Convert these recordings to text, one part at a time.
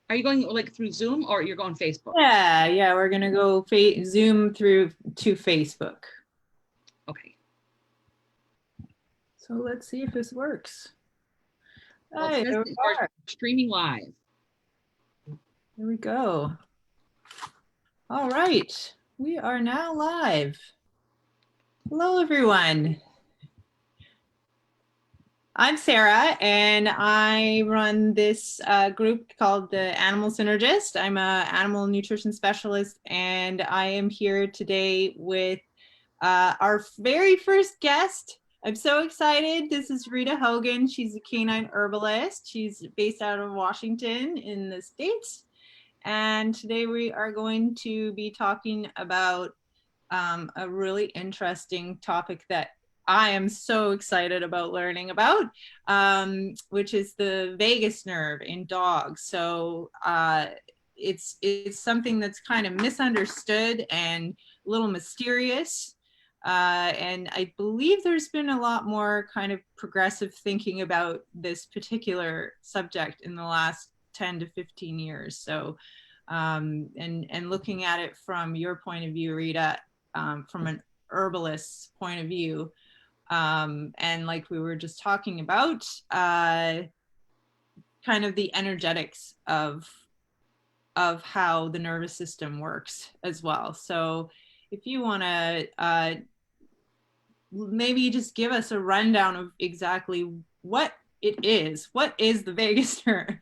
Are you going like through Zoom or you're going Facebook? Yeah, we're gonna go Zoom through to Facebook. Okay. So let's see if this works. Well, it Hi, says there we that you're are. streaming live. Here we go. All right, we are now live. Hello, everyone. I'm Sarah, and I run this group called the Animal Synergist. I'm an animal nutrition specialist, and I am here today with our very first guest. I'm so excited. This is Rita Hogan. She's a canine herbalist. She's based out of Washington in the States. And today we are going to be talking about a really interesting topic that I am so excited about learning about, which is the vagus nerve in dogs. So it's something that's kind of misunderstood and a little mysterious. And I believe there's been a lot more kind of progressive thinking about this particular subject in the last 10 to 15 years. So, and looking at it from your point of view, Rita, from an herbalist's point of view, and like we were just talking about, kind of the energetics of how the nervous system works as well. So if you want to maybe just give us a rundown of exactly what it is. What is the vagus nerve?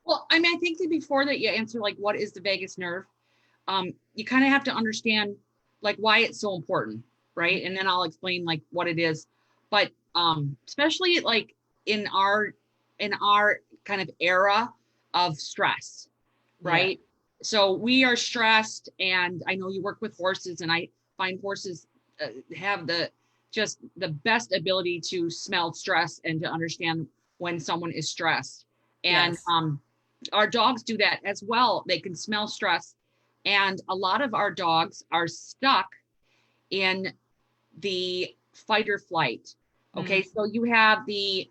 Well, I mean, I think that before that you answer like what is the vagus nerve, you kind of have to understand like why it's so important, right? And then I'll explain like what it is. But especially like in our in our kind of era of stress, Yeah. right? So we are stressed, and I know you work with horses, and I find horses have the just the best ability to smell stress and to understand when someone is stressed. And Yes. our dogs do that as well. They can smell stress, and a lot of our dogs are stuck in the fight or flight. Okay, Mm. so you have the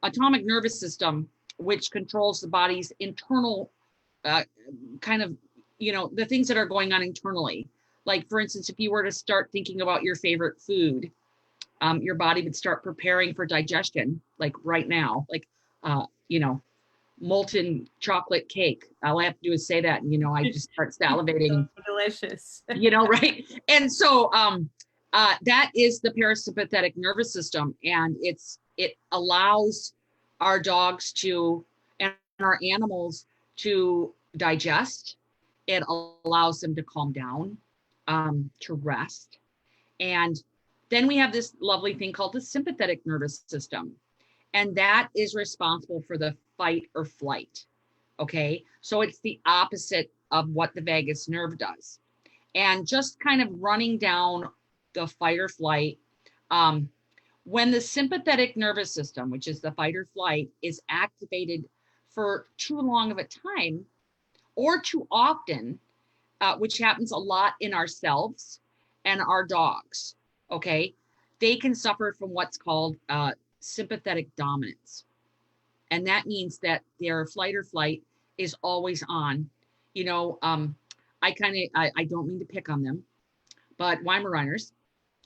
autonomic nervous system, which controls the body's internal uh, kind of, the things that are going on internally. Like, for instance, if you were to start thinking about your favorite food, your body would start preparing for digestion, like right now, like, uh, you know, molten chocolate cake. All I have to do is say that, and, I just start So salivating, delicious. right? And so that is the parasympathetic nervous system, and it allows our dogs to and our animals to digest. It allows them to calm down, to rest. And then we have this lovely thing called the sympathetic nervous system, and that is responsible for the fight or flight. Okay, so it's the opposite of what the vagus nerve does. And just kind of running down the fight or flight, um, when the sympathetic nervous system, which is the fight or flight, is activated for too long of a time or too often, which happens a lot in ourselves and our dogs, okay, they can suffer from what's called sympathetic dominance. And that means that their flight or flight is always on. You know, I don't mean to pick on them, but Weimaraners,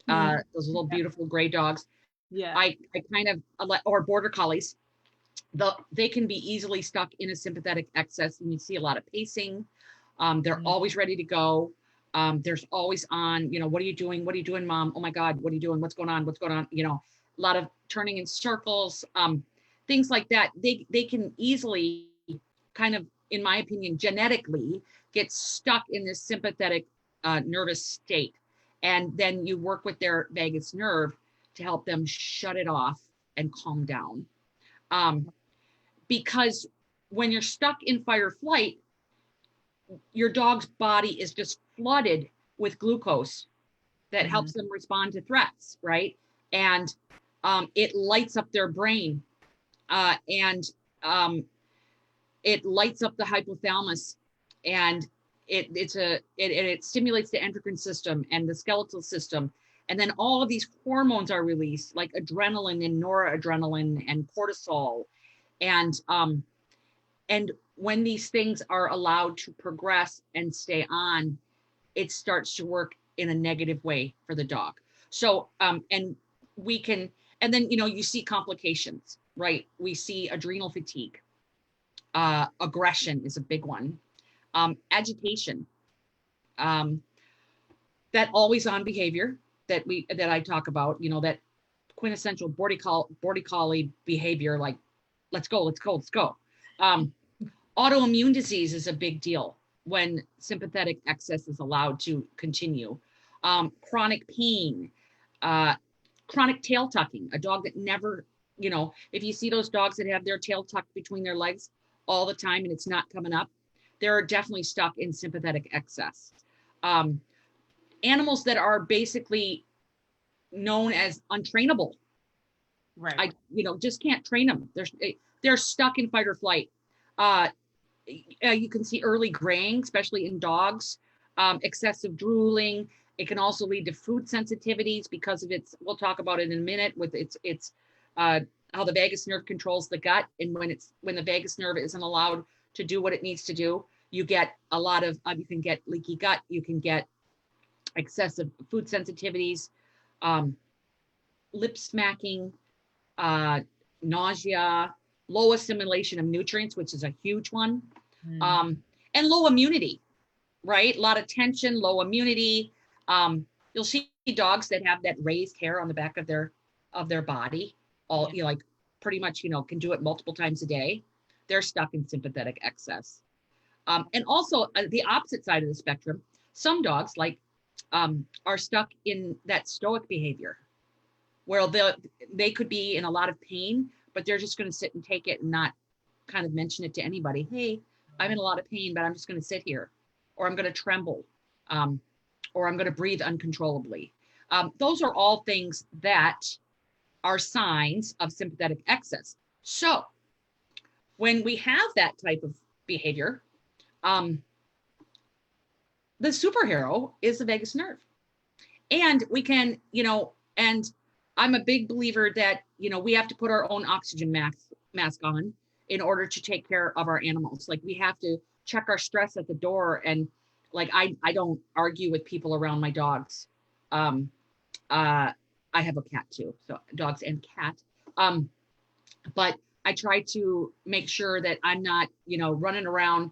Mm. those little beautiful gray dogs, Yeah. I kind of, or border collies, they can be easily stuck in a sympathetic excess, and you see a lot of pacing. They're Mm. always ready to go. There's always on, what are you doing? What are you doing, mom? Oh my God, what are you doing? What's going on? What's going on? A lot of turning in circles, things like that. They can easily kind of, in my opinion, genetically get stuck in this sympathetic nervous state. And then you work with their vagus nerve to help them shut it off and calm down. Um, because when you're stuck in fight or flight, your dog's body is just flooded with glucose that Mm-hmm. helps them respond to threats, right? And it lights up their brain, and um, it lights up the hypothalamus, and it stimulates the endocrine system and the skeletal system, and then all of these hormones are released, like adrenaline and noradrenaline and cortisol, and when these things are allowed to progress and stay on, it starts to work in a negative way for the dog. So, and we can, and then, you see complications, right? We see adrenal fatigue. Aggression is a big one. Agitation, that always on behavior that I talk about, that quintessential border collie behavior, like, let's go, let's go, let's go. Autoimmune disease is a big deal when sympathetic excess is allowed to continue. Chronic pain, chronic tail tucking, a dog that never, if you see those dogs that have their tail tucked between their legs all the time and it's not coming up, they're definitely stuck in sympathetic excess. Animals that are basically known as untrainable. Right. Just can't train them. They're stuck in fight or flight. You can see early graying, especially in dogs, excessive drooling. It can also lead to food sensitivities because of we'll talk about it in a minute, with its how the vagus nerve controls the gut. And when the vagus nerve isn't allowed to do what it needs to do, you get a lot of, you can get leaky gut, you can get excessive food sensitivities, lip smacking, nausea, low assimilation of nutrients, which is a huge one, and low immunity, right? A lot of tension, low immunity. You'll see dogs that have that raised hair on the back of their body, like pretty much, can do it multiple times a day. They're stuck in sympathetic excess. And also the opposite side of the spectrum, some dogs are stuck in that stoic behavior where they could be in a lot of pain, but they're just going to sit and take it and not kind of mention it to anybody. Hey, I'm in a lot of pain, but I'm just going to sit here, or I'm going to tremble, or I'm going to breathe uncontrollably. Those are all things that are signs of sympathetic excess. So when we have that type of behavior, the superhero is the vagus nerve. And we can, and I'm a big believer that, we have to put our own oxygen mask on in order to take care of our animals. Like, we have to check our stress at the door. And I don't argue with people around my dogs. I have a cat too, so dogs and cat. But I try to make sure that I'm not, running around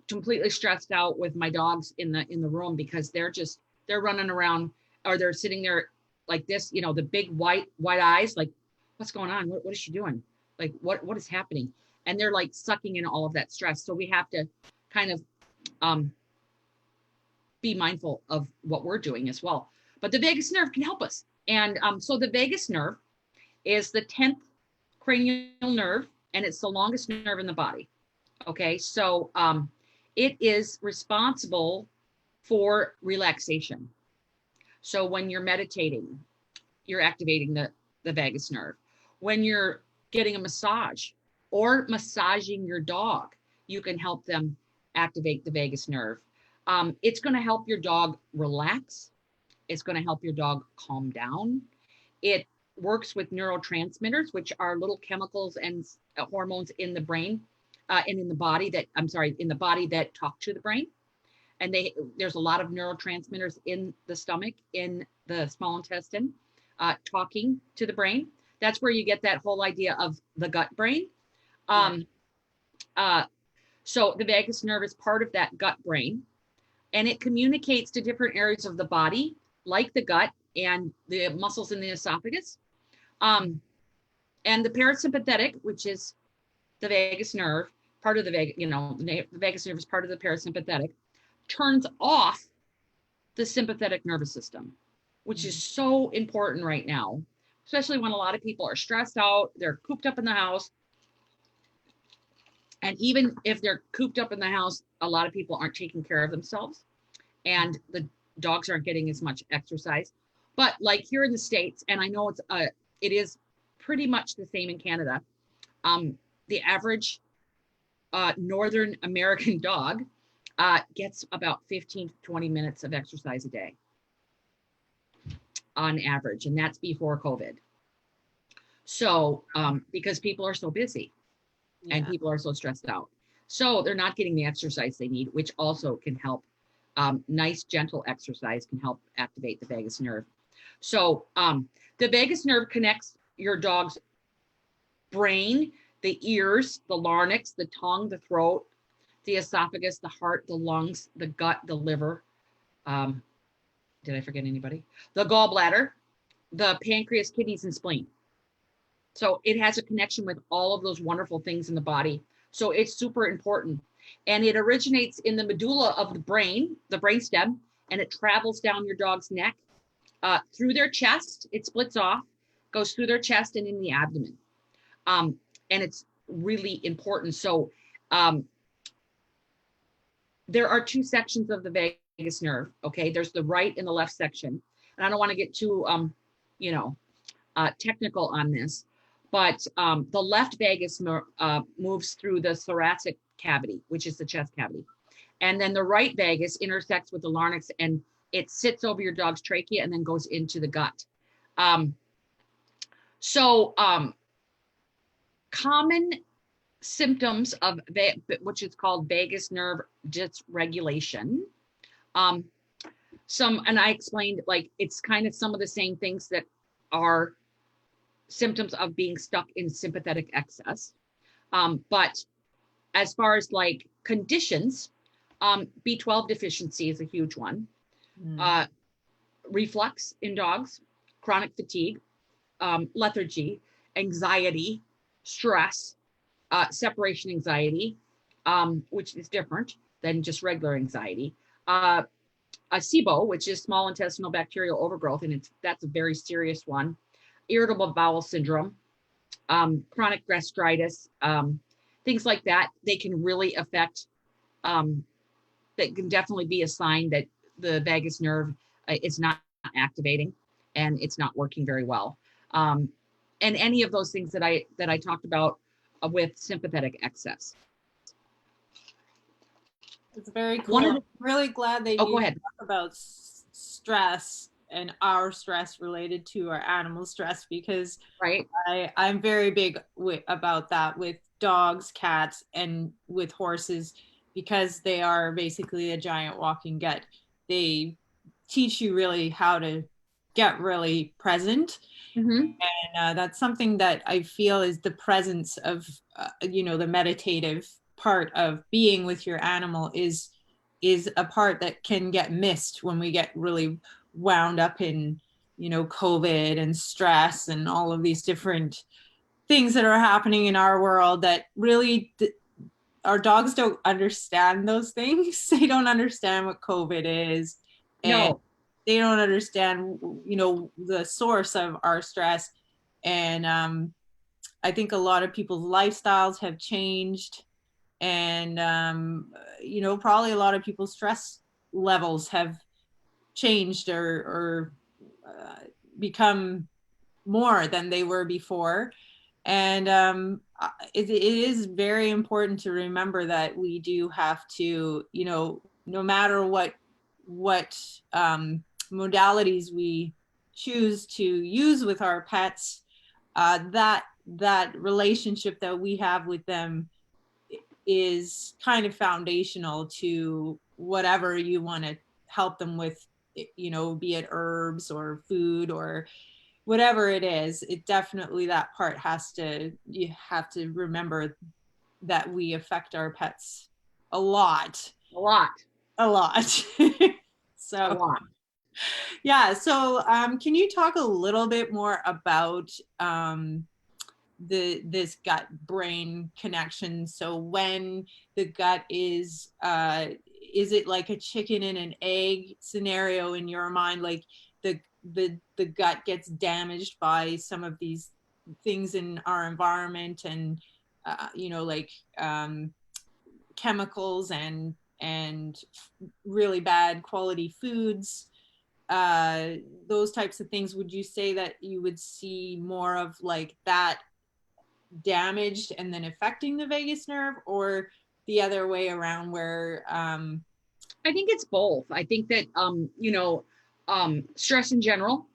completely stressed out with my dogs in the room, because they're running around, or they're sitting there like this, the big white eyes, like, what's going on? What is she doing? Like, what is happening? And they're like sucking in all of that stress. So we have to kind of be mindful of what we're doing as well. But the vagus nerve can help us. And so the vagus nerve is the 10th cranial nerve, and it's the longest nerve in the body. Okay, so it is responsible for relaxation. So when you're meditating, you're activating the vagus nerve. When you're getting a massage or massaging your dog, you can help them activate the vagus nerve. It's going to help your dog relax. It's going to help your dog calm down. It works with neurotransmitters, which are little chemicals and hormones in the brain and in the body that talk to the brain. And there's a lot of neurotransmitters in the stomach, in the small intestine, talking to the brain. That's where you get that whole idea of the gut brain. So the vagus nerve is part of that gut brain, and it communicates to different areas of the body, like the gut and the muscles in the esophagus. And the parasympathetic, which is the vagus nerve, part of the vagus nerve is part of the parasympathetic, turns off the sympathetic nervous system, which is so important right now, especially when a lot of people are stressed out, they're cooped up in the house. And even if they're cooped up in the house, a lot of people aren't taking care of themselves, and the dogs aren't getting as much exercise. But like here in the States, and I know it is pretty much the same in Canada, the average Northern American dog gets about 15 to 20 minutes of exercise a day on average. And that's before COVID. So, because people are so busy and people are so stressed out. So they're not getting the exercise they need, which also can help. Nice, gentle exercise can help activate the vagus nerve. So the vagus nerve connects your dog's brain, the ears, the larynx, the tongue, the throat, the esophagus, the heart, the lungs, the gut, the liver. Did I forget anybody? The gallbladder, the pancreas, kidneys, and spleen. So it has a connection with all of those wonderful things in the body. So it's super important. And it originates in the medulla of the brain stem, and it travels down your dog's neck, through their chest. It splits off, goes through their chest and in the abdomen. And it's really important. So there are two sections of the vagus nerve. Okay. There's the right and the left section. And I don't want to get too, technical on this, but the left vagus moves through the thoracic cavity, which is the chest cavity. And then the right vagus intersects with the larynx, and it sits over your dog's trachea and then goes into the gut. Common symptoms of which is called vagus nerve dysregulation. And I explained, like, it's kind of some of the same things that are symptoms of being stuck in sympathetic excess. But as far as like conditions, B12 deficiency is a huge one. Reflux in dogs, chronic fatigue, lethargy, anxiety, stress, separation anxiety, which is different than just regular anxiety. A SIBO, which is small intestinal bacterial overgrowth, and that's a very serious one. Irritable bowel syndrome, chronic gastritis, things like that. They can really affect, that can definitely be a sign that the vagus nerve is not activating and it's not working very well. And any of those things that I talked about with sympathetic excess. It's very cool. I'm really glad that you talk about stress and our stress related to our animal stress, because I'm very big about that with dogs, cats, and with horses, because they are basically a giant walking gut. They teach you really how to get really present. And that's something that I feel is the presence of, the meditative part of being with your animal is a part that can get missed when we get really wound up in, COVID and stress and all of these different things that are happening in our world that really our dogs don't understand those things. They don't understand what COVID is. And they don't understand, the source of our stress. And I think a lot of people's lifestyles have changed. And, probably a lot of people's stress levels have changed or become more than they were before. And it is very important to remember that we do have to, no matter what modalities we choose to use with our pets, that relationship that we have with them is kind of foundational to whatever you want to help them with, be it herbs or food or whatever it is. It definitely, that part you have to remember that we affect our pets a lot. So a lot. Yeah. So can you talk a little bit more about this gut brain connection? So when the gut is it like a chicken and an egg scenario in your mind? Like the gut gets damaged by some of these things in our environment, and chemicals and really bad quality foods, those types of things. Would you say that you would see more of like that damaged and then affecting the vagus nerve, or the other way around, where I think it's both. I think that stress in general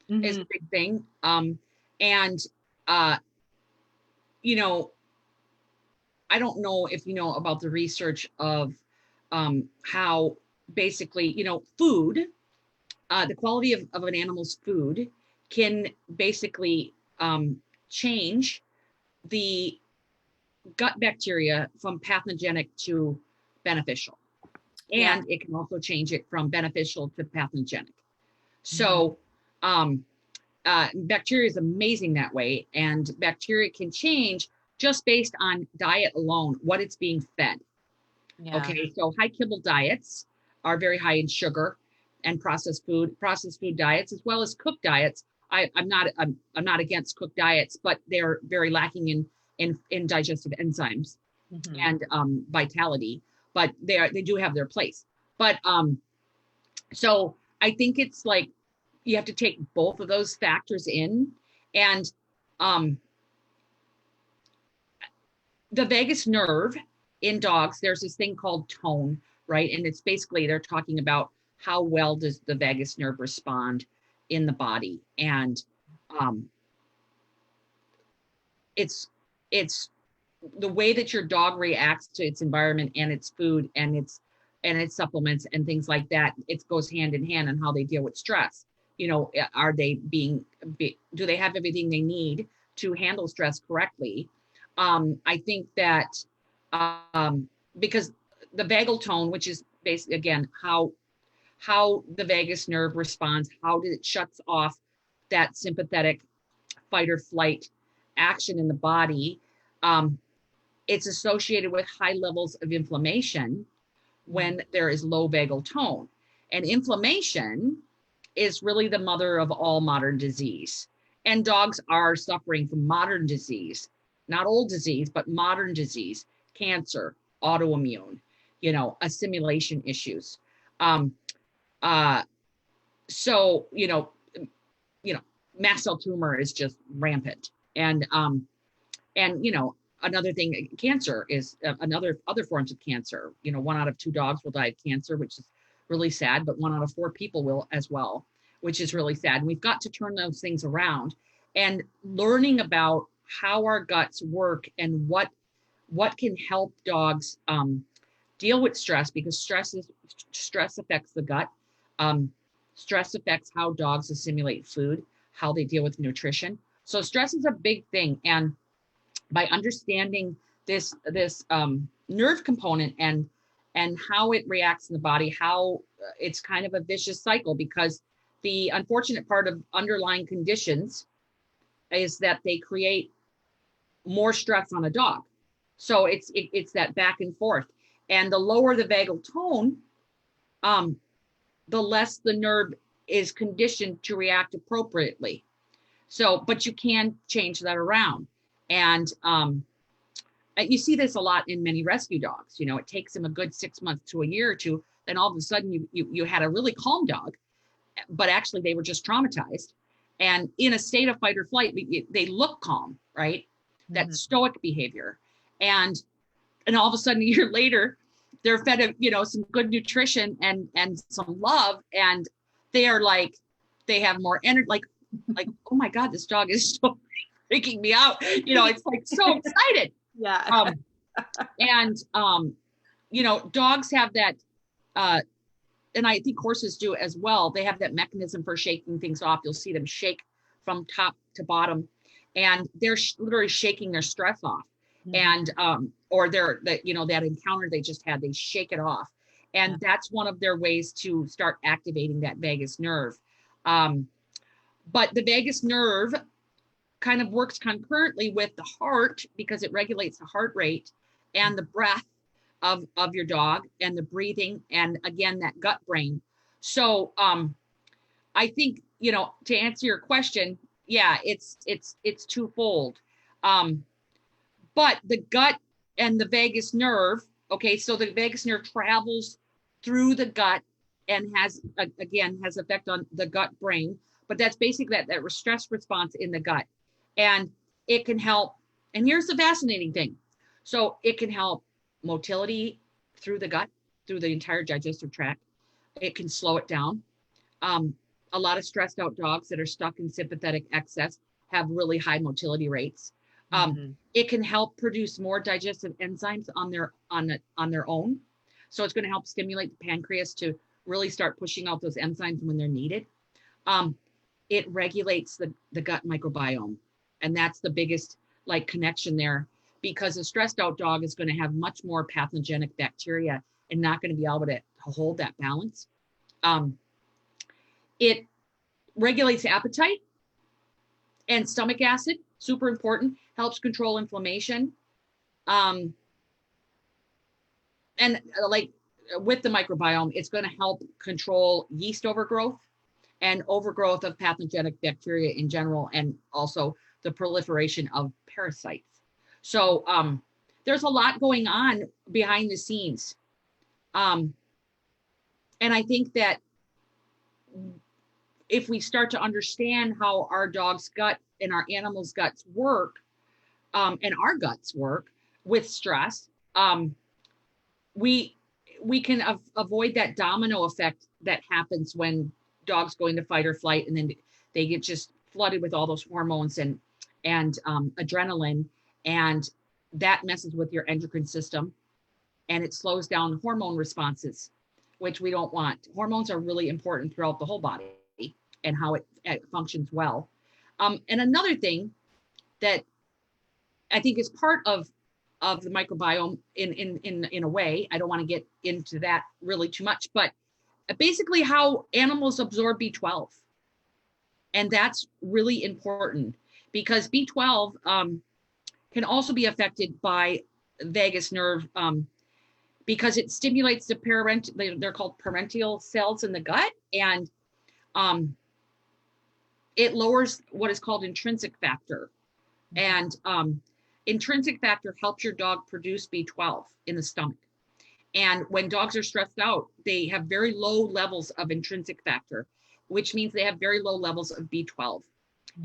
is a big thing. And I don't know if you know about the research of how basically, food, the quality of an animal's food can basically change the gut bacteria from pathogenic to beneficial. Yeah. And it can also change it from beneficial to pathogenic. Mhm. So bacteria is amazing that way. And bacteria can change just based on diet alone, what it's being fed. Yeah. Okay, so high kibble diets are very high in sugar and processed food diets, as well as cooked diets. I'm not against cooked diets, but they're very lacking in digestive enzymes Mhm. and vitality. But they do have their place. But so I think it's like you have to take both of those factors in, and um, the vagus nerve in dogs, there's this thing called tone, right? And it's basically they're talking about how well does the vagus nerve respond in the body, and um, it's the way that your dog reacts to its environment and its food and its supplements and things like that. It goes hand in hand on how they deal with stress. Are they do they have everything they need to handle stress correctly? I think that because the vagal tone, which is basically again how the vagus nerve responds, how it shuts off that sympathetic fight or flight action in the body. It's associated with high levels of inflammation when there is low vagal tone. And inflammation is really the mother of all modern disease. And dogs are suffering from modern disease, not old disease, but modern disease, cancer, autoimmune, assimilation issues. Um, uh, so, mast cell tumor is just rampant. And another thing, cancer is other forms of cancer. 1 out of 2 dogs will die of cancer, which is really sad, but 1 out of 4 people will as well, which is really sad. And we've got to turn those things around, and learning about how our guts work and what can help dogs deal with stress, because stress affects the gut. um, Stress affects how dogs assimilate food, how they deal with nutrition. So stress is a big thing. And by understanding this nerve component and how it reacts in the body, how it's kind of a vicious cycle, because the unfortunate part of underlying conditions is that they create more stress on a dog. So it's that back and forth. And the lower the vagal tone, the less the nerve is conditioned to react appropriately. So, but you can change that around. And you see this a lot in many rescue dogs. It takes them a good 6 months to a year or two. Then all of a sudden you had a really calm dog, but actually they were just traumatized and in a state of fight or flight. They look calm, right? That stoic behavior. And all of a sudden a year later, they're fed some good nutrition and some love, and they are like, they have more energy, like, oh my God, this dog is so freaking me out. It's like so excited. Yeah. And dogs have that, and I think horses do as well. They have that mechanism for shaking things off. You'll see them shake from top to bottom, and they're literally shaking their stress off. And or that encounter they just had, they shake it off. And that's one of their ways to start activating that vagus nerve. But the vagus nerve kind of works concurrently with the heart, because it regulates the heart rate and the breath of your dog, and the breathing, and again, that gut brain. So I think, to answer your question, yeah, it's twofold. But the gut and the vagus nerve, okay, so the vagus nerve travels through the gut and has effect on the gut brain. But that's basically that stress response in the gut. And it can help. And here's the fascinating thing. So it can help motility through the gut, through the entire digestive tract. It can slow it down. A lot of stressed out dogs that are stuck in sympathetic excess have really high motility rates. It can help produce more digestive enzymes on their own. So it's going to help stimulate the pancreas to really start pushing out those enzymes when they're needed. It regulates the gut microbiome. And that's the biggest like connection there, because a stressed out dog is going to have much more pathogenic bacteria and not going to be able to hold that balance. It regulates appetite and stomach acid, super important, helps control inflammation. And like with the microbiome, it's going to help control yeast overgrowth and overgrowth of pathogenic bacteria in general, and also the proliferation of parasites. So there's a lot going on behind the scenes. And I think that if we start to understand how our dog's gut and our animals' guts work, and our guts work with stress, we can avoid that domino effect that happens when dogs go into fight or flight, and then they get just flooded with all those hormones and adrenaline, and that messes with your endocrine system, and it slows down hormone responses, which we don't want. Hormones are really important throughout the whole body and how it functions well. And another thing that I think is part of the microbiome in a way, I don't want to get into that really too much, but basically how animals absorb B12. And that's really important because B12 can also be affected by vagus nerve because it stimulates they're called parental cells in the gut, and it lowers what is called intrinsic factor. And intrinsic factor helps your dog produce B12 in the stomach. And when dogs are stressed out, they have very low levels of intrinsic factor, which means they have very low levels of B12.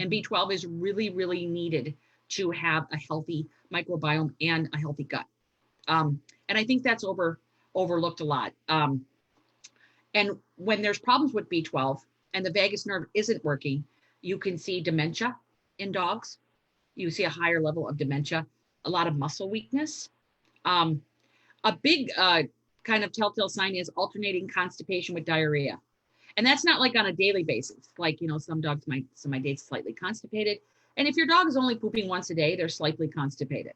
And B12 is really, really needed to have a healthy microbiome and a healthy gut. And I think that's overlooked a lot. And when there's problems with B12 and the vagus nerve isn't working, you can see dementia in dogs. You see a higher level of dementia, a lot of muscle weakness. A big kind of telltale sign is alternating constipation with diarrhea. And that's not like on a daily basis. Like, some dogs might slightly constipated. And if your dog is only pooping once a day, they're slightly constipated.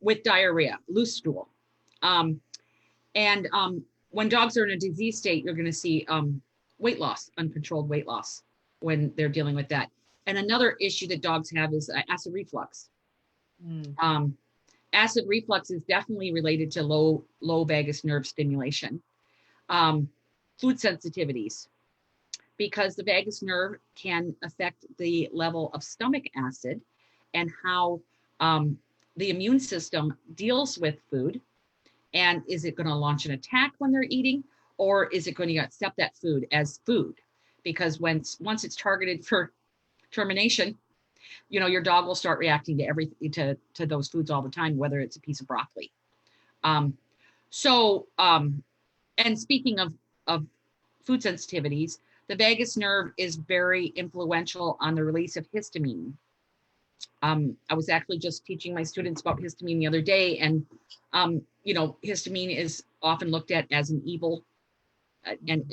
With diarrhea, loose stool. When dogs are in a disease state, you're going to see weight loss, uncontrolled weight loss when they're dealing with that. And another issue that dogs have is acid reflux. Acid reflux is definitely related to low vagus nerve stimulation. Food sensitivities, because the vagus nerve can affect the level of stomach acid and how the immune system deals with food. And is it going to launch an attack when they're eating, or is it going to accept that food as food? Because once it's targeted for termination, your dog will start reacting to everything, to those foods all the time, whether it's a piece of broccoli. And speaking of food sensitivities, the vagus nerve is very influential on the release of histamine. I was actually just teaching my students about histamine the other day, and histamine is often looked at as an evil and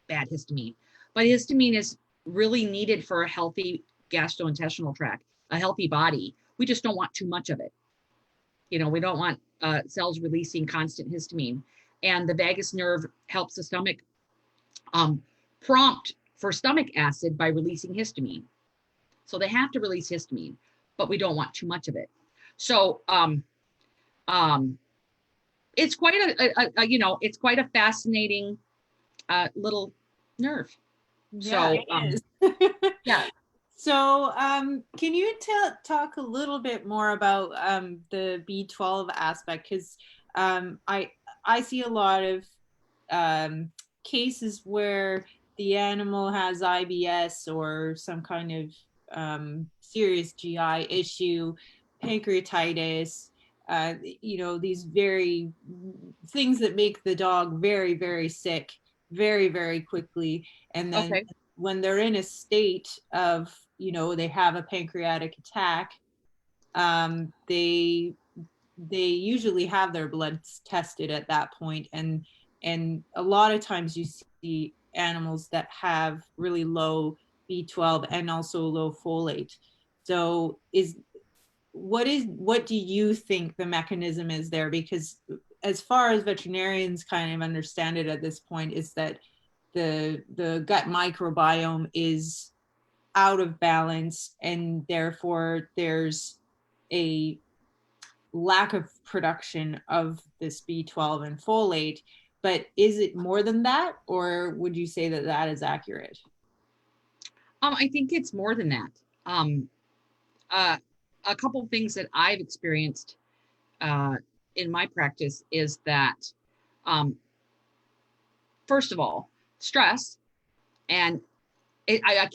bad histamine, but histamine is really needed for a healthy gastrointestinal tract, a healthy body. We just don't want too much of it. We don't want cells releasing constant histamine, and the vagus nerve helps the stomach prompt for stomach acid by releasing histamine. So they have to release histamine, but we don't want too much of it. So it's quite it's quite a fascinating little nerve. Yeah, so it is. Yeah. So can you talk a little bit more about the B12 aspect? Because I see a lot of cases where the animal has IBS or some kind of serious GI issue, pancreatitis, these very things that make the dog very, very sick very, very quickly. And then Okay. when they're in a state of, you know, they have a pancreatic attack, they usually have their bloods tested at that point, and a lot of times you see animals that have really low B12 and also low folate. So what do you think the mechanism is there? Because as far as veterinarians kind of understand it at this point, is that the gut microbiome is out of balance, and therefore there's a lack of production of this B12 and folate. But is it more than that, or would you say that that is accurate? I think it's more than that. A couple of things that I've experienced in my practice is that, first of all, stress, and I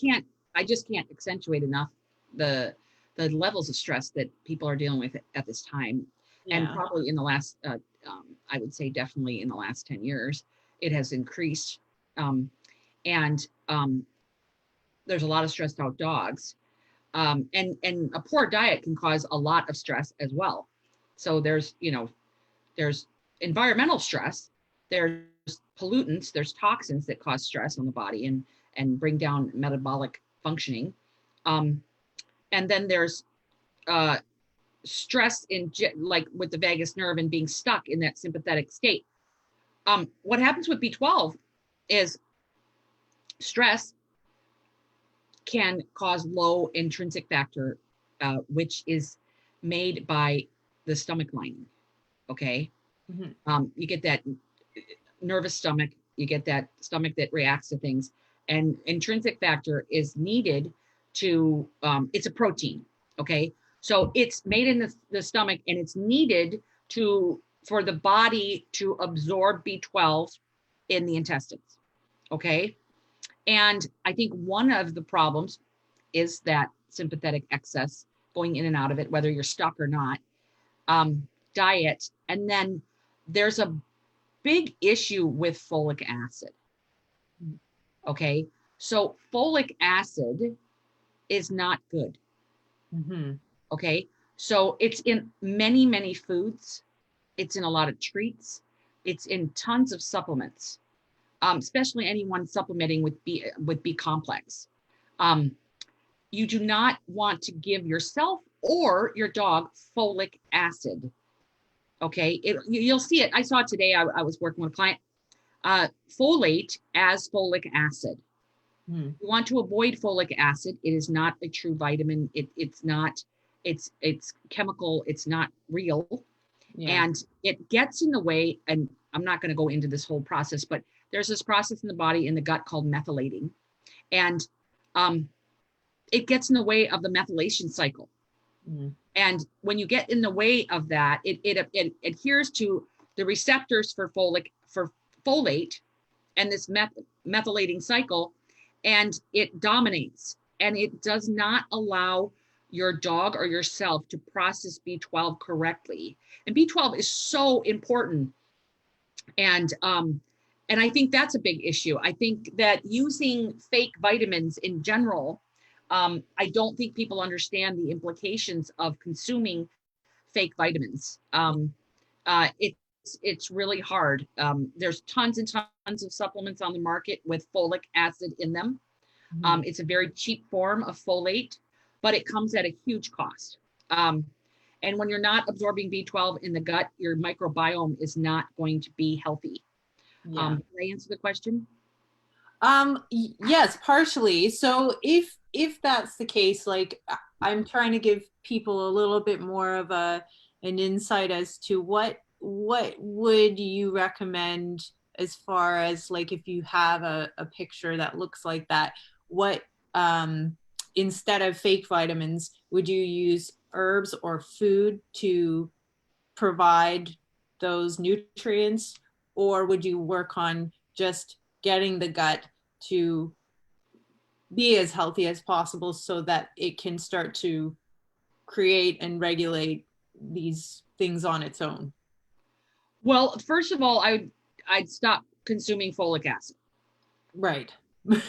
just can't accentuate enough the levels of stress that people are dealing with at this time. Yeah. And probably in the last, I would say definitely in the last 10 years, it has increased. And there's a lot of stressed out dogs. And a poor diet can cause a lot of stress as well. So there's environmental stress, there's pollutants, there's toxins that cause stress on the body and bring down metabolic functioning. And then there's stress like with the vagus nerve and being stuck in that sympathetic state. What happens with B12 is stress can cause low intrinsic factor, which is made by the stomach lining. Okay. Mm-hmm. You get that nervous stomach, you get that stomach that reacts to things, and intrinsic factor is needed to, it's a protein. Okay. So it's made in the stomach, and it's needed for the body to absorb B12 in the intestines. Okay. And I think one of the problems is that sympathetic excess going in and out of it, whether you're stuck or not, diet. And then there's a big issue with folic acid. Okay. So folic acid is not good. Mm-hmm. Okay. So it's in many, many foods. It's in a lot of treats. It's in tons of supplements. Especially anyone supplementing with B complex. You do not want to give yourself or your dog folic acid. Okay, you'll see it. I saw it today. I was working with a client. Folate as folic acid. You want to avoid folic acid. It is not a true vitamin. It's not. It's chemical. It's not real. Yeah. And it gets in the way. And I'm not going to go into this whole process, but there's this process in the body, in the gut, called methylating. And it gets in the way of the methylation cycle. And when you get in the way of that, it adheres to the receptors for folate and this methylating cycle, and it dominates. And it does not allow your dog or yourself to process B12 correctly. And B12 is so important. And I think that's a big issue. I think that using fake vitamins in general, I don't think people understand the implications of consuming fake vitamins. It's really hard. There's tons and tons of supplements on the market with folic acid in them. It's a very cheap form of folate, but it comes at a huge cost. And when you're not absorbing B12 in the gut, your microbiome is not going to be healthy. Yeah. Did I answer the question? Yes, partially. So if that's the case, like I'm trying to give people a little bit more of an insight as to what would you recommend as far as, like, if you have a picture that looks like that, what instead of fake vitamins, would you use herbs or food to provide those nutrients? Or would you work on just getting the gut to be as healthy as possible so that it can start to create and regulate these things on its own? Well, first of all, I'd stop consuming folic acid. Right.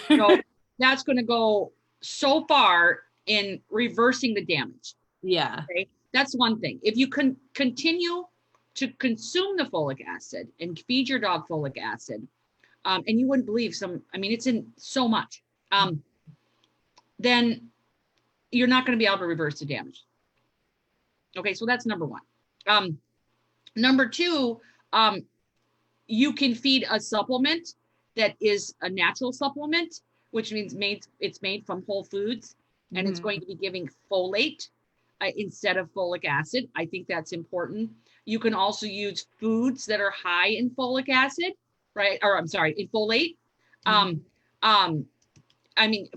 So that's going to go so far in reversing the damage. Yeah. Okay. That's one thing. If you can continue to consume the folic acid and feed your dog folic acid, and you wouldn't believe it's in so much, then you're not going to be able to reverse the damage. Okay, so that's number one. Number two, you can feed a supplement that is a natural supplement, which means it's made from whole foods, and it's going to be giving folate instead of folic acid. I think that's important. You can also use foods that are high in folic acid, right? Or I'm sorry, in folate.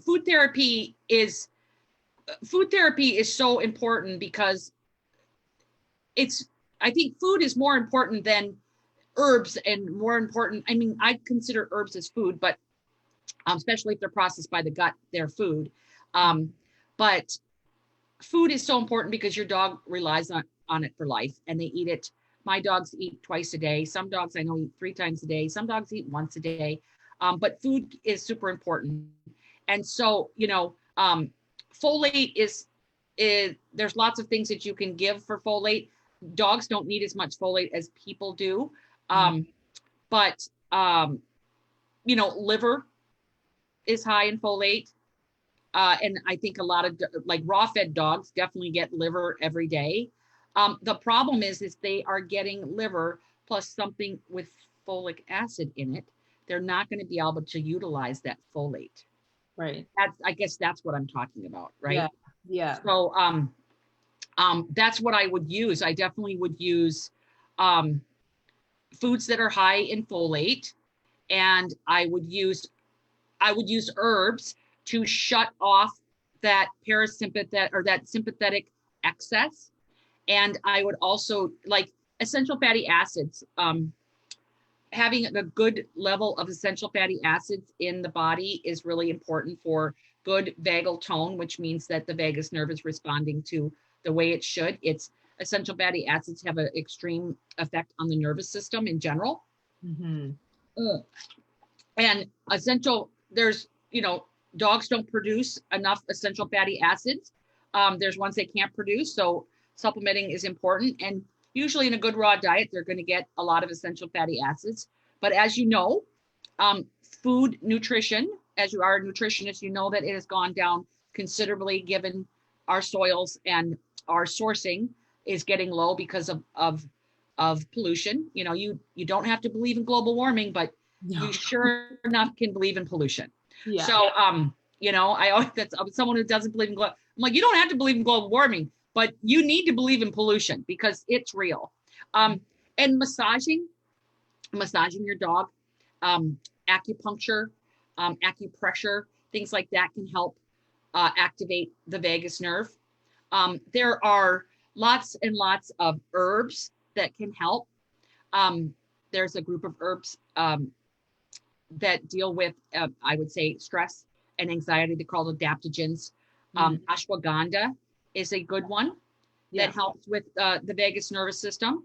Food therapy is so important because I think food is more important than herbs, and more important. I consider herbs as food, but especially if they're processed by the gut, they're food. But food is so important because your dog relies on it for life, and they eat it. My dogs eat twice a day. Some dogs I know eat 3 times a day. Some dogs eat once a day. But food is super important. And so, folate is there's lots of things that you can give for folate. Dogs don't need as much folate as people do. But liver is high in folate. And I think a lot of like raw fed dogs definitely get liver every day. The problem is they are getting liver plus something with folic acid in it. They're not going to be able to utilize that folate. Right. I guess that's what I'm talking about, right? Yeah. So that's what I would use. I definitely would use foods that are high in folate, and I would use herbs to shut off that parasympathetic or that sympathetic excess. And I would also like essential fatty acids. Having a good level of essential fatty acids in the body is really important for good vagal tone, which means that the vagus nerve is responding to the way it should. It's essential fatty acids have an extreme effect on the nervous system in general. And dogs don't produce enough essential fatty acids. There's ones they can't produce, so supplementing is important. And usually in a good raw diet, they're going to get a lot of essential fatty acids. But as you know, food nutrition, as you are a nutritionist, you know that it has gone down considerably given our soils, and our sourcing is getting low because of pollution. You don't have to believe in global warming, but you sure enough can believe in pollution. Yeah. So, I always, that's someone who doesn't believe in global. I'm like, you don't have to believe in global warming, but you need to believe in pollution because it's real. And massaging your dog, acupuncture, acupressure, things like that can help activate the vagus nerve. There are lots and lots of herbs that can help. There's a group of herbs that deal with, I would say, stress and anxiety. They're called adaptogens. Ashwagandha is a good one that helps with the vagus nervous system.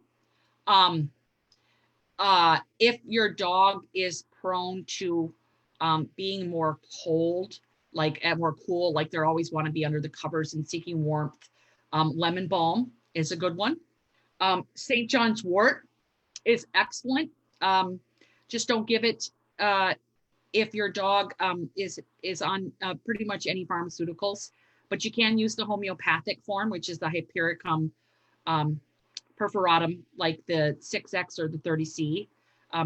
If your dog is prone to being more cold, and more cool, like they always want to be under the covers and seeking warmth, lemon balm is a good one. St. John's wort is excellent. Just don't give it if your dog is on pretty much any pharmaceuticals, but you can use the homeopathic form, which is the Hypericum perforatum, like the 6X or the 30C.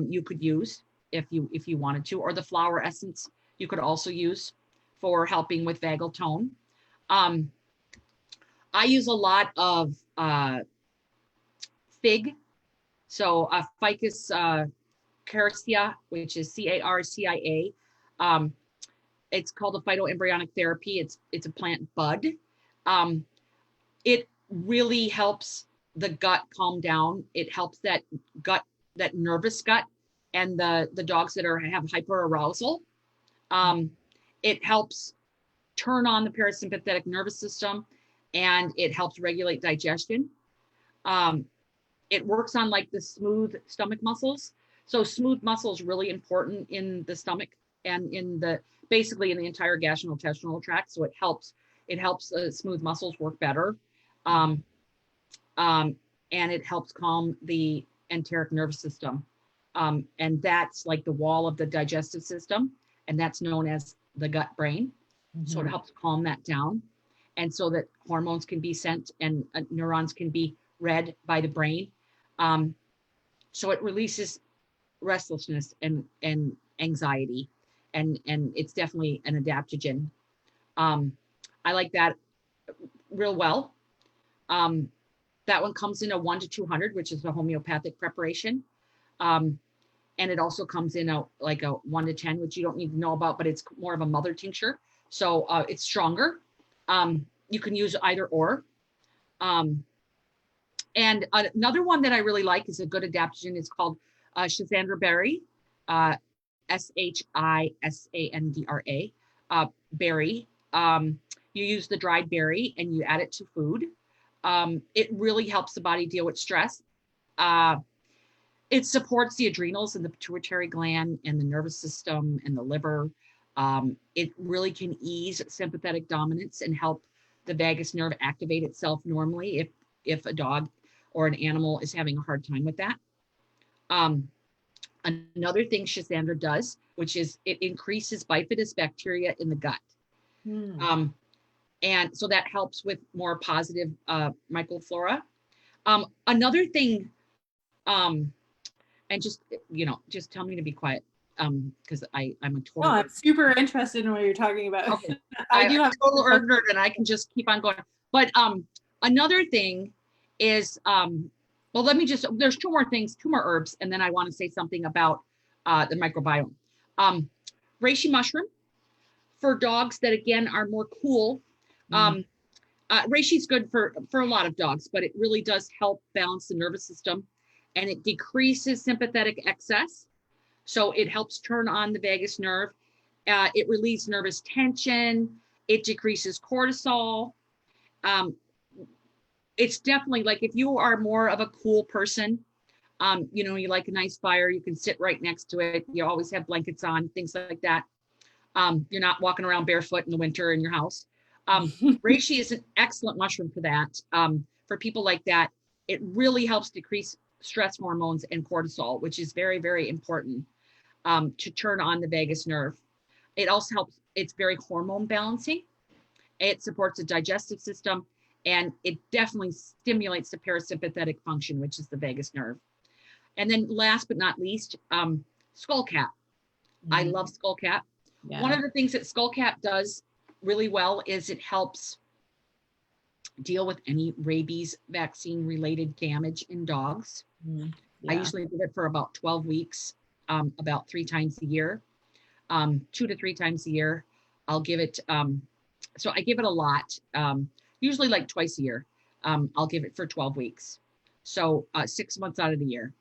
You could use if you wanted to, or the flower essence you could also use for helping with vagal tone. I use a lot of fig, so Ficus carcia, which is CARCIA. It's called a phytoembryonic therapy. It's a plant bud. It really helps the gut calm down. It helps that nervous gut, and the dogs that have hyperarousal. It helps turn on the parasympathetic nervous system, and it helps regulate digestion. It works on like the smooth stomach muscles. So smooth muscle is really important in the stomach and basically in the entire gastrointestinal tract. So it helps smooth muscles work better. Um, and it helps calm the enteric nervous system. And that's like the wall of the digestive system, and that's known as the gut brain. So it helps calm that down. And so that hormones can be sent and neurons can be read by the brain. So it releases restlessness and anxiety. And it's definitely an adaptogen. I like that real well. That one comes in a 1 to 200, which is a homeopathic preparation. And it also comes in a 1 to 10, which you don't need to know about, but it's more of a mother tincture. So it's stronger. You can use either or. And another one that I really like is a good adaptogen. It's called Schisandra berry, Shisandra, berry. You use the dried berry and you add it to food. It really helps the body deal with stress. It supports the adrenals and the pituitary gland and the nervous system and the liver. It really can ease sympathetic dominance and help the vagus nerve activate itself normally if a dog or an animal is having a hard time with that. Another thing Schisandra does, which is it increases bifidus bacteria in the gut. And so that helps with more positive microflora. Another thing, and just tell me to be quiet, because I'm a total. Oh, I'm super interested in what you're talking about. Okay. I do have a total herb nerd, and I can just keep on going. But another thing is, well, there's two more herbs, and then I want to say something about the microbiome. Reishi mushroom for dogs that again are more cool. Reishi is good for a lot of dogs, but it really does help balance the nervous system, and it decreases sympathetic excess. So it helps turn on the vagus nerve. It relieves nervous tension. It decreases cortisol. It's definitely like if you are more of a cool person, you like a nice fire, you can sit right next to it. You always have blankets on, things like that. You're not walking around barefoot in the winter in your house. Reishi is an excellent mushroom for that. For people like that, it really helps decrease stress hormones and cortisol, which is very, very important to turn on the vagus nerve. It also helps, it's very hormone balancing. It supports the digestive system, and it definitely stimulates the parasympathetic function, which is the vagus nerve. And then last but not least, skullcap. I love skullcap. Yeah. One of the things that skullcap does really well is it helps deal with any rabies vaccine related damage in dogs. Yeah. I usually do it for about 12 weeks, about 3 times a year, 2 to 3 times a year. I'll give it, so I give it a lot, usually like twice a year. I'll give it for 12 weeks. So 6 months out of the year.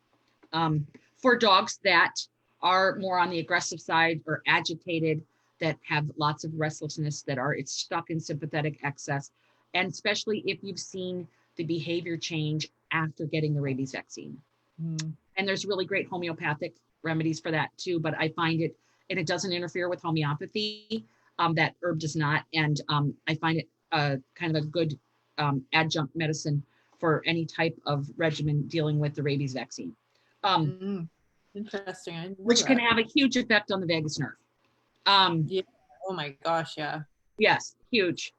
For dogs that are more on the aggressive side or agitated, that have lots of restlessness, it's stuck in sympathetic excess. And especially if you've seen the behavior change after getting the rabies vaccine. And there's really great homeopathic remedies for that too, but I find it, and it doesn't interfere with homeopathy, that herb does not. And I find it kind of a good adjunct medicine for any type of regimen dealing with the rabies vaccine. Interesting. Which can have a huge effect on the vagus nerve. Yeah. Oh my gosh, yeah. Yes, huge.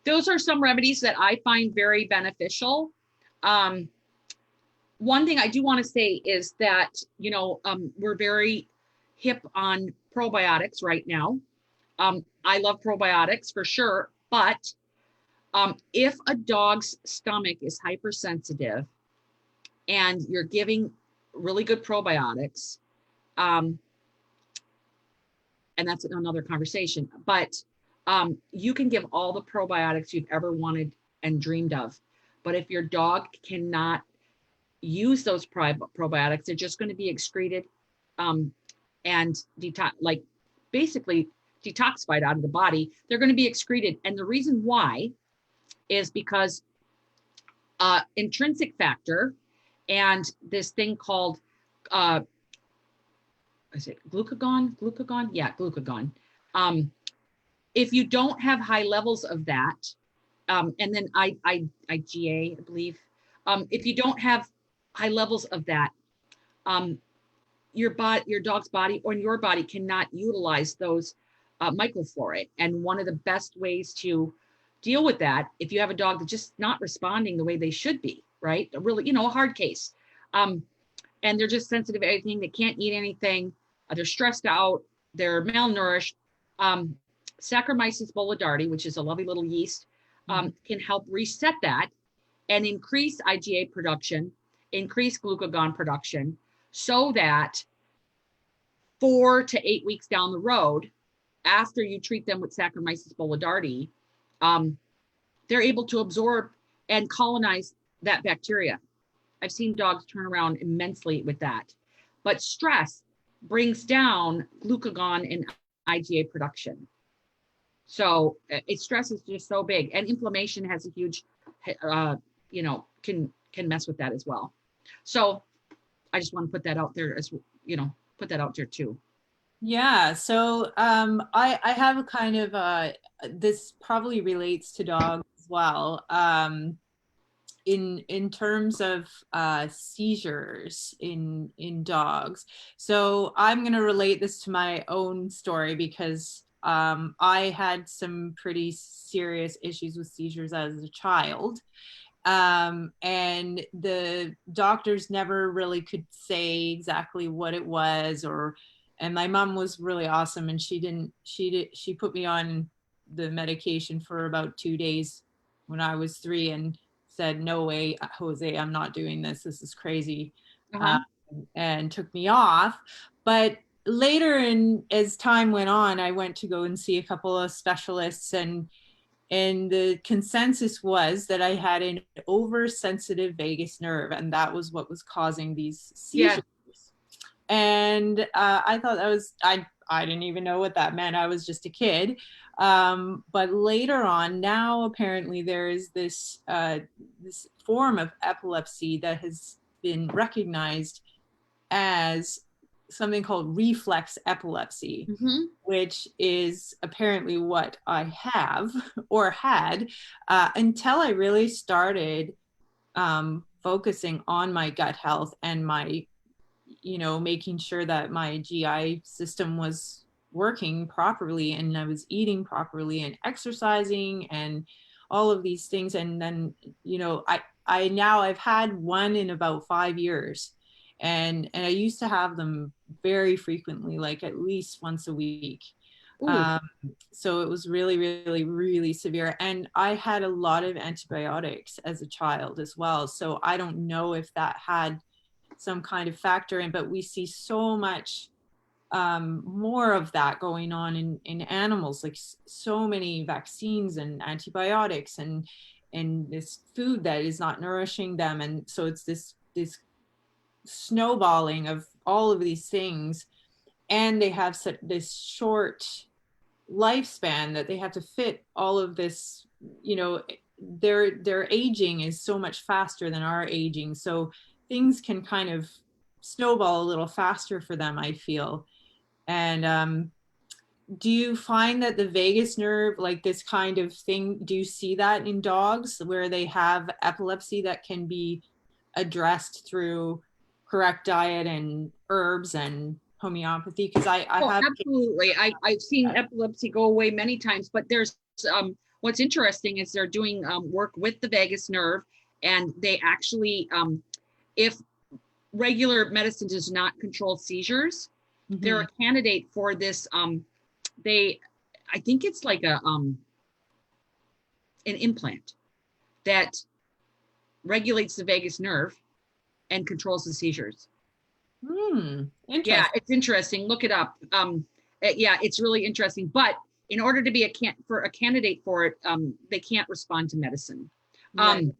Those are some remedies that I find very beneficial. One thing I do want to say is that, we're very hip on probiotics right now. I love probiotics for sure, but if a dog's stomach is hypersensitive and you're giving really good probiotics, and that's another conversation, but you can give all the probiotics you've ever wanted and dreamed of. But if your dog cannot use those probiotics, they're just going to be excreted and basically detoxified out of the body. They're going to be excreted. And the reason why is because intrinsic factor and this thing called is it glucagon? Glucagon? Yeah, glucagon. If you don't have high levels of that, and then IgA, I believe, if you don't have high levels of that, your dog's body or your body cannot utilize those microflora. And one of the best ways to deal with that, if you have a dog that's just not responding the way they should be, right? A really, a hard case. And they're just sensitive to anything. They can't eat anything. They're stressed out. They're malnourished. Saccharomyces boulardii, which is a lovely little yeast, can help reset that and increase IgA production, increase glucagon production, so that 4 to 8 weeks down the road, after you treat them with Saccharomyces boulardii, they're able to absorb and colonize that bacteria. I've seen dogs turn around immensely with that. But stress brings down glucagon and IgA production. So stress is just so big, and inflammation has a huge, can mess with that as well. So I just want to put that out there as, put that out there too. Yeah, so I have a kind of, this probably relates to dogs as well. In terms of seizures in dogs. So I'm going to relate this to my own story because I had some pretty serious issues with seizures as a child. And the doctors never really could say exactly what it was, and my mom was really awesome, and she put me on the medication for about 2 days when I was 3 and said, no way, Jose, I'm not doing this. This is crazy. And took me off. But later, as time went on, I went to go and see a couple of specialists, and the consensus was that I had an oversensitive vagus nerve, and that was what was causing these seizures. Yeah. And I thought that was, I didn't even know what that meant. I was just a kid. But later on, now apparently there is this form of epilepsy that has been recognized as something called reflex epilepsy, which is apparently what I have or had until I really started focusing on my gut health and my, making sure that my GI system was working properly and I was eating properly and exercising and all of these things. And then, I've had one in about 5 years, and I used to have them very frequently, like at least once a week. So it was really, really, really severe. And I had a lot of antibiotics as a child as well. So I don't know if that had some kind of factor in, but we see so much more of that going on in animals, like so many vaccines and antibiotics and this food that is not nourishing them. And so it's this snowballing of all of these things, and they have this short lifespan that they have to fit all of this, their aging is so much faster than our aging. So things can kind of snowball a little faster for them, I feel. And do you find that the vagus nerve, like this kind of thing, do you see that in dogs where they have epilepsy that can be addressed through correct diet and herbs and homeopathy? Because I have absolutely. I've seen epilepsy go away many times, but there's what's interesting is they're doing work with the vagus nerve, and they actually, if regular medicine does not control seizures, they're a candidate for this. I think it's like an implant that regulates the vagus nerve and controls the seizures. Yeah, it's interesting. Look it up. Yeah, it's really interesting. But in order to be a candidate for it, they can't respond to medicine. Right.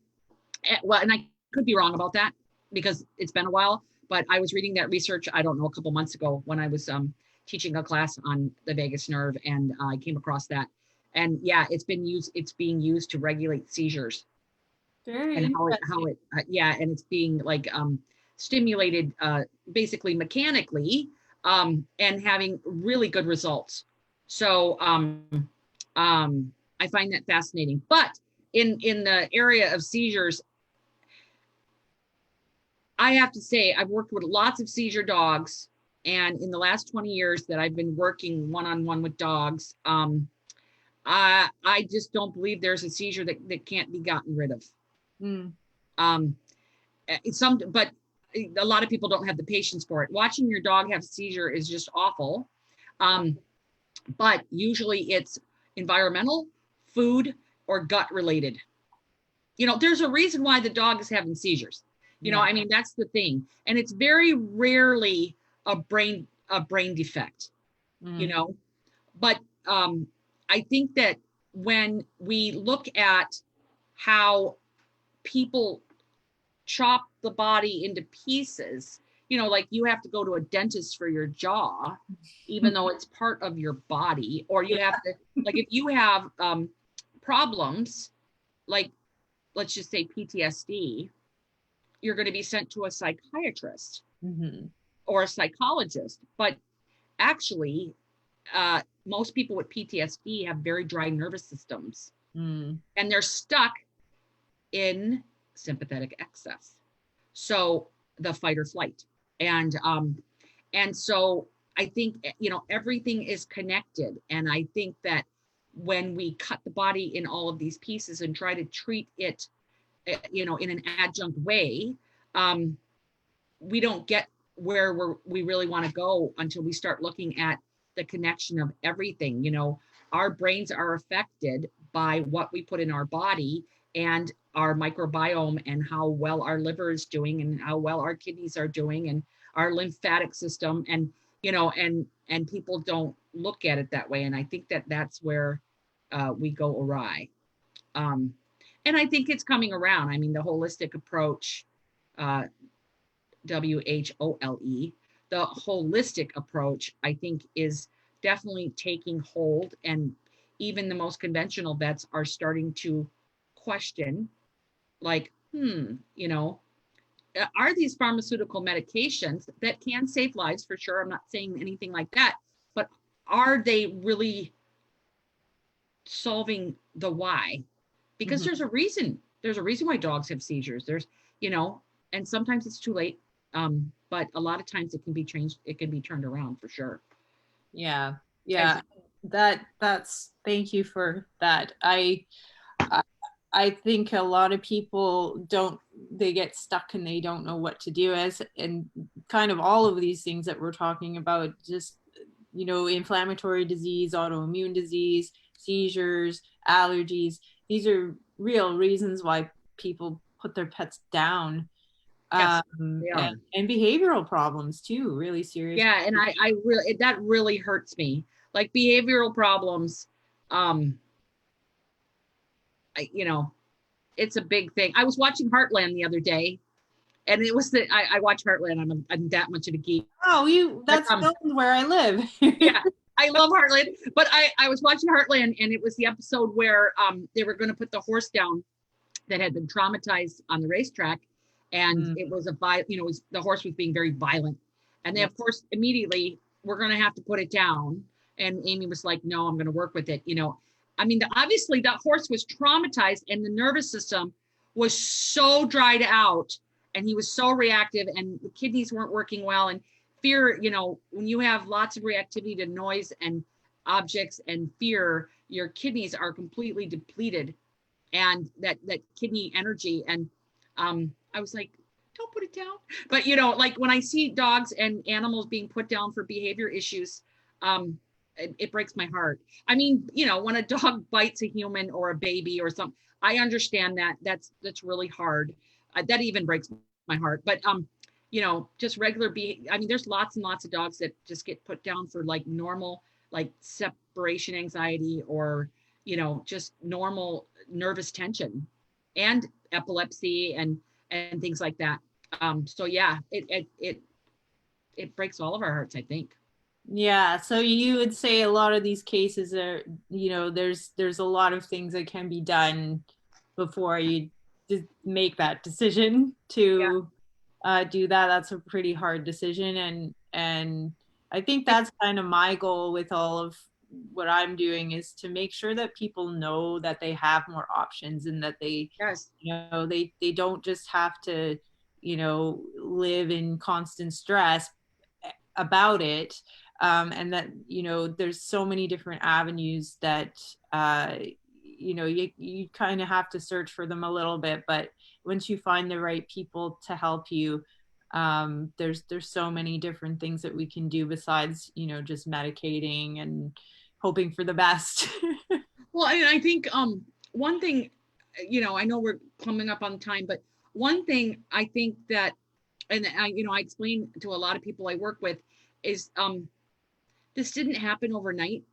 Well, and I could be wrong about that because it's been a while. But I was reading that research, I don't know, a couple months ago when I was teaching a class on the vagus nerve, and I came across that. And yeah, it's being used to regulate seizures. Very and how it and it's being like stimulated basically mechanically and having really good results. So I find that fascinating. But in the area of seizures, I have to say I've worked with lots of seizure dogs, and in the last 20 years that I've been working one-on-one with dogs, I just don't believe there's a seizure that can't be gotten rid of. Mm. But a lot of people don't have the patience for it. Watching your dog have a seizure is just awful. But usually it's environmental, food, or gut related. There's a reason why the dog is having seizures. I mean, that's the thing. And it's very rarely a brain defect, but I think that when we look at how people chop the body into pieces, like you have to go to a dentist for your jaw, even though it's part of your body, or you have to, like, if you have problems, like, let's just say PTSD, you're going to be sent to a psychiatrist or a psychologist. But actually, most people with PTSD have very dry nervous systems, and they're stuck in sympathetic excess. So the fight or flight. And so I think, everything is connected. And I think that when we cut the body in all of these pieces and try to treat it, in an adjunct way, we don't get where we really want to go until we start looking at the connection of everything. Our brains are affected by what we put in our body and our microbiome, and how well our liver is doing, and how well our kidneys are doing, and our lymphatic system. And and people don't look at it that way. And I think that that's where we go awry. And I think it's coming around. I mean, the holistic approach, WHOLE, the holistic approach, I think, is definitely taking hold. And even the most conventional vets are starting to question, like, are these pharmaceutical medications that can save lives for sure? I'm not saying anything like that, but are they really solving the why? Because there's a reason why dogs have seizures. There's, and sometimes it's too late. But a lot of times it can be changed. It can be turned around for sure. Yeah. That's thank you for that. I think a lot of people they get stuck and they don't know what to do, and kind of all of these things that we're talking about, just, inflammatory disease, autoimmune disease, seizures, allergies. These are real reasons why people put their pets down. Yes, and behavioral problems too, really serious. Yeah, and I really, that really hurts me. Like behavioral problems, it's a big thing. I was watching Heartland the other day, and it was I watch Heartland. I'm that much of a geek. Oh, that's where I live. Yeah, I love Heartland. But I was watching Heartland, and it was the episode where they were going to put the horse down that had been traumatized on the racetrack, and it was the horse was being very violent, and they of course immediately, we're going to have to put it down. And Amy was like, no, I'm going to work with it. I mean, obviously that horse was traumatized, and the nervous system was so dried out, and he was so reactive, and the kidneys weren't working well. And fear, when you have lots of reactivity to noise and objects and fear, your kidneys are completely depleted, and that kidney energy. And I was like, don't put it down. But like when I see dogs and animals being put down for behavior issues, it breaks my heart. I mean, when a dog bites a human or a baby or something, I understand that that's really hard. That even breaks my heart. But just regular I mean, there's lots and lots of dogs that just get put down for like normal, like separation anxiety, or just normal nervous tension and epilepsy and things like that. So yeah, it breaks all of our hearts, I think. Yeah, so you would say a lot of these cases are, there's a lot of things that can be done before you just make that decision to do that. That's a pretty hard decision, and I think that's kind of my goal with all of what I'm doing, is to make sure that people know that they have more options, and that they, Yes. they don't just have to, live in constant stress about it. And that, there's so many different avenues that, you kind of have to search for them a little bit, but once you find the right people to help you, there's so many different things that we can do besides, just medicating and hoping for the best. Well, and I think one thing, I know we're coming up on time, but one thing I think that, and I explain to a lot of people I work with, is this didn't happen overnight.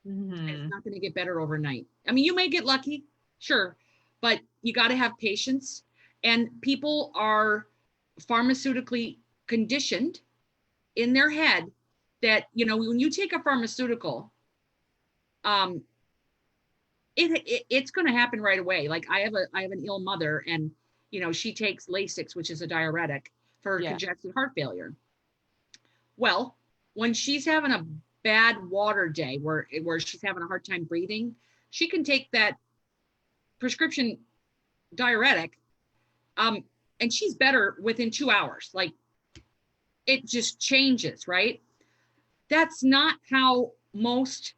It's Mhm. not going to get better overnight. I mean, you may get lucky, sure, but you got to have patience. And people are pharmaceutically conditioned in their head that, when you take a pharmaceutical, um, it's going to happen right away. Like I have an ill mother, and she takes Lasix, which is a diuretic for Yeah. congestive heart failure. Well, when she's having a bad water day where she's having a hard time breathing, she can take that prescription diuretic, um, and she's better within 2 hours. Like, it just changes, right? That's not how most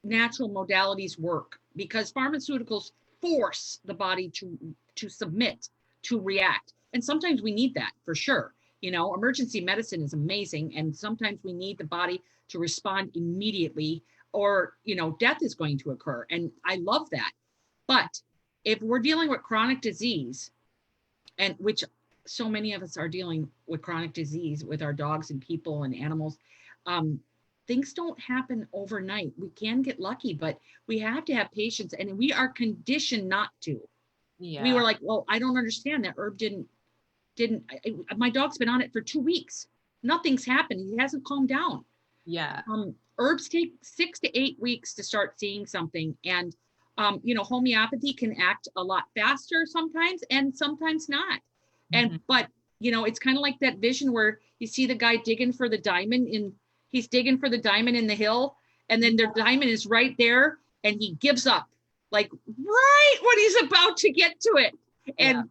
natural modalities work, because pharmaceuticals force the body to submit, to react. And sometimes we need that for sure. Emergency medicine is amazing, and sometimes we need the body to respond immediately, or death is going to occur, and I love that. But if we're dealing with chronic disease, and which so many of us are dealing with chronic disease with our dogs and people and animals, um, things don't happen overnight. We can get lucky, but we have to have patience, and we are conditioned not to. We Yeah. were like, well, I don't understand that herb didn't my dog's been on it for 2 weeks. Nothing's happened. He hasn't calmed down. Yeah. Herbs take 6 to 8 weeks to start seeing something. And, homeopathy can act a lot faster sometimes and sometimes not. Mhm. But, it's kind of like that vision where you see the guy digging for the diamond he's digging for the diamond in the hill, and then the diamond is right there, and he gives up, like right when he's about to get to it. Yeah. And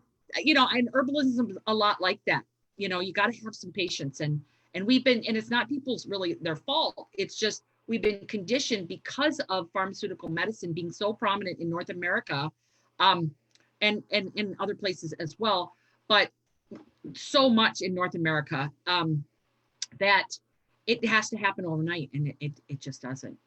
herbalism is a lot like that. You got to have some patience, and it's not people's really their fault. It's just we've been conditioned because of pharmaceutical medicine being so prominent in North America, um, and in other places as well, but so much in North America, that it has to happen overnight, and it just doesn't.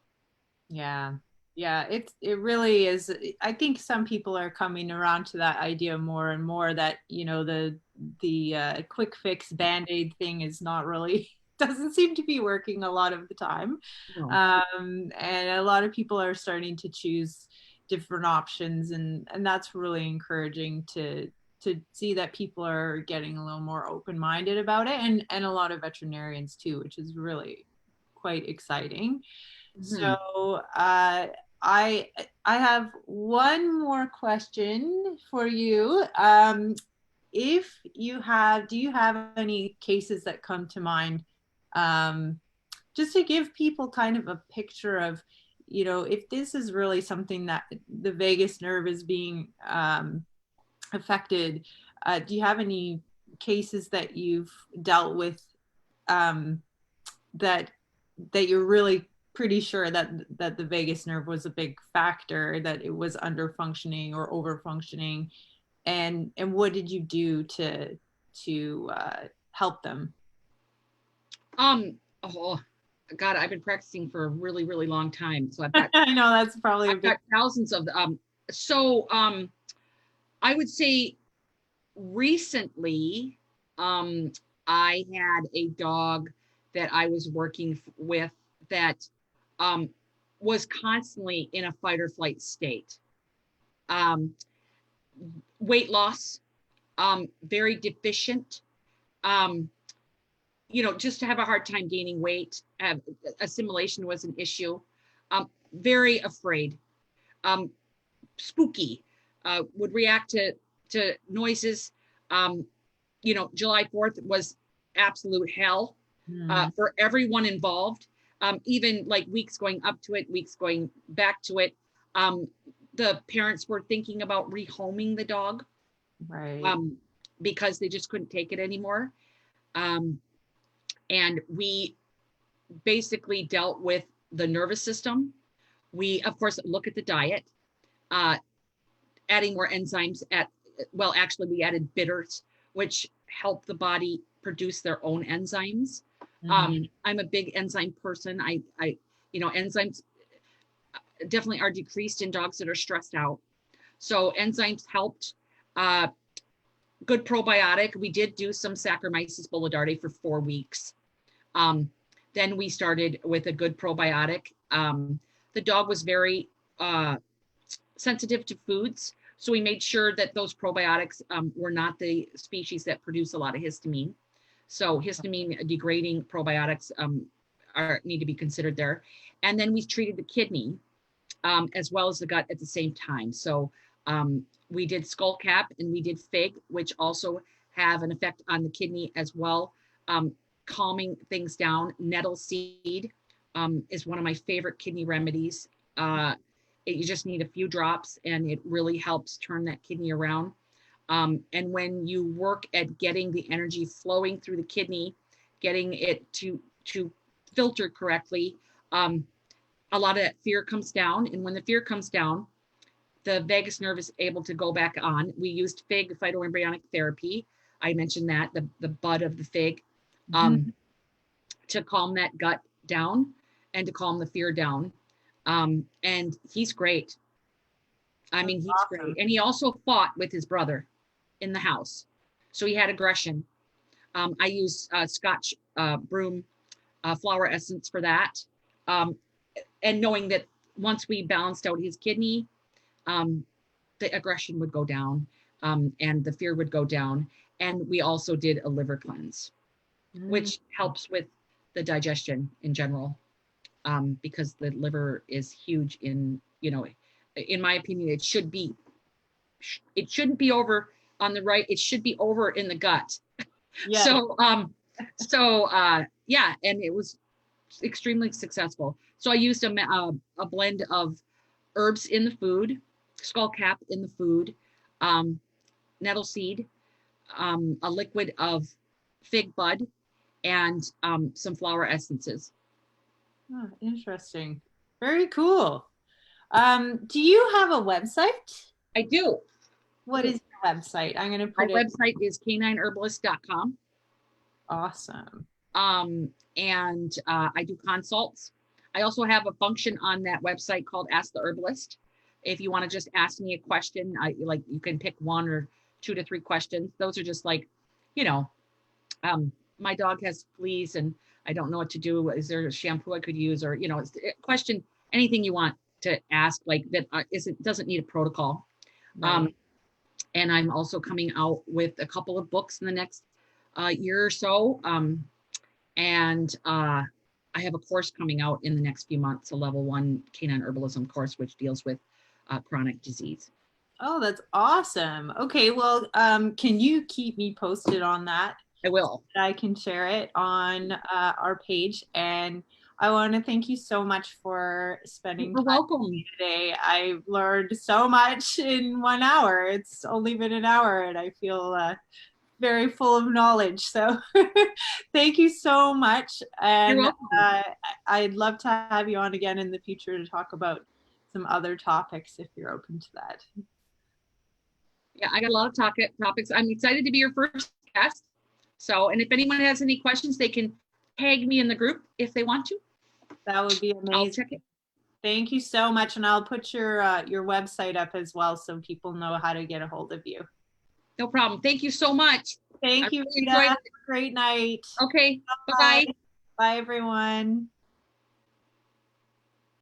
Yeah. Yeah, it really is. I think some people are coming around to that idea more and more, that, the quick fix band-aid thing is not really doesn't seem to be working a lot of the time. No. And a lot of people are starting to choose different options, and that's really encouraging to see that people are getting a little more open-minded about it, and a lot of veterinarians too, which is really quite exciting. Mm-hmm. So I I have one more question for you. If you have, do you have any cases that come to mind, um, just to give people kind of a picture of, if this is really something that the vagus nerve is being affected? Do you have any cases that you've dealt with, um, that you're really pretty sure that the vagus nerve was a big factor, that it was under functioning or over functioning, and what did you do to help them? Oh God, I've been practicing for a really, really long time. So I know that's probably a I've big. got thousands of so I would say recently, I had a dog that I was working with that um was constantly in a fight or flight state. Um, Weight loss, very deficient, um, just to have a hard time gaining weight. Assimilation was an issue. Very afraid, um, spooky, would react to noises. July 4th was absolute hell. for everyone involved. Even like weeks going up to it, weeks going back to it. The parents were thinking about rehoming the dog, Right. because they just couldn't take it anymore. And we basically dealt with the nervous system. We, of course, look at the diet, adding more enzymes actually we added bitters, which help the body produce their own enzymes. I'm a big enzyme person. Enzymes definitely are decreased in dogs that are stressed out. So enzymes helped. Good probiotic. We did do some Saccharomyces boulardii for 4 weeks. Then we started with a good probiotic. The dog was very sensitive to foods. So we made sure that those probiotics were not the species that produce a lot of histamine. So histamine degrading probiotics need to be considered there. And then we treated the kidney as well as the gut at the same time. So we did skullcap and we did fig, which also have an effect on the kidney as well, calming things down. Nettle seed is one of my favorite kidney remedies. You just need a few drops and it really helps turn that kidney around. And when you work at getting the energy flowing through the kidney, getting it to filter correctly, a lot of that fear comes down. And when the fear comes down, the vagus nerve is able to go back on. We used fig phytoembryonic therapy. I mentioned that, the bud of the fig, to calm that gut down and to calm the fear down. And he's great. I mean, he's awesome. great. And he also fought with his brother in the house. So he had aggression. I use Scotch broom flower essence for that. And knowing that once we balanced out his kidney, the aggression would go down, and the fear would go down. And we also did a liver cleanse, which helps with the digestion in general, because the liver is huge in my opinion, it shouldn't be over on the right. It should be over in the gut. Yeah. Yeah, and it was extremely successful. So I used a blend of herbs in the food, skullcap in the food, nettle seed, a liquid of fig bud, and some flower essences. Oh, interesting. Very cool. Do you have a website? I do. What is your website? I'm going to put My website is canineherbalist.com. Awesome. And I do consults. I also have a function on that website called Ask the Herbalist. If you want to just ask me a question, you can pick 1 or 2 to 3 questions. Those are just like, my dog has fleas and I don't know what to do. Is there a shampoo I could use? Or, question anything you want to ask, like that doesn't need a protocol. Right. And I'm also coming out with a couple of books in the next year or so. And I have a course coming out in the next few months, a level 1 canine herbalism course, which deals with chronic disease. Oh, that's awesome. Okay, well, can you keep me posted on that? I will. I can share it on our page. And I want to thank you so much for spending time with me today. I learned so much in 1 hour. It's only been an hour and I feel very full of knowledge. So thank you so much. And I'd love to have you on again in the future to talk about some other topics if you're open to that. Yeah, I got a lot of topics. I'm excited to be your first guest. So, and if anyone has any questions, they can tag me in the group if they want to. That would be amazing. I'll check it. Thank you so much. And I'll put your website up as well so people know how to get a hold of you. No problem. Thank you so much. Thank you, Rita. Have a great night. Okay. Bye-bye. Bye, everyone.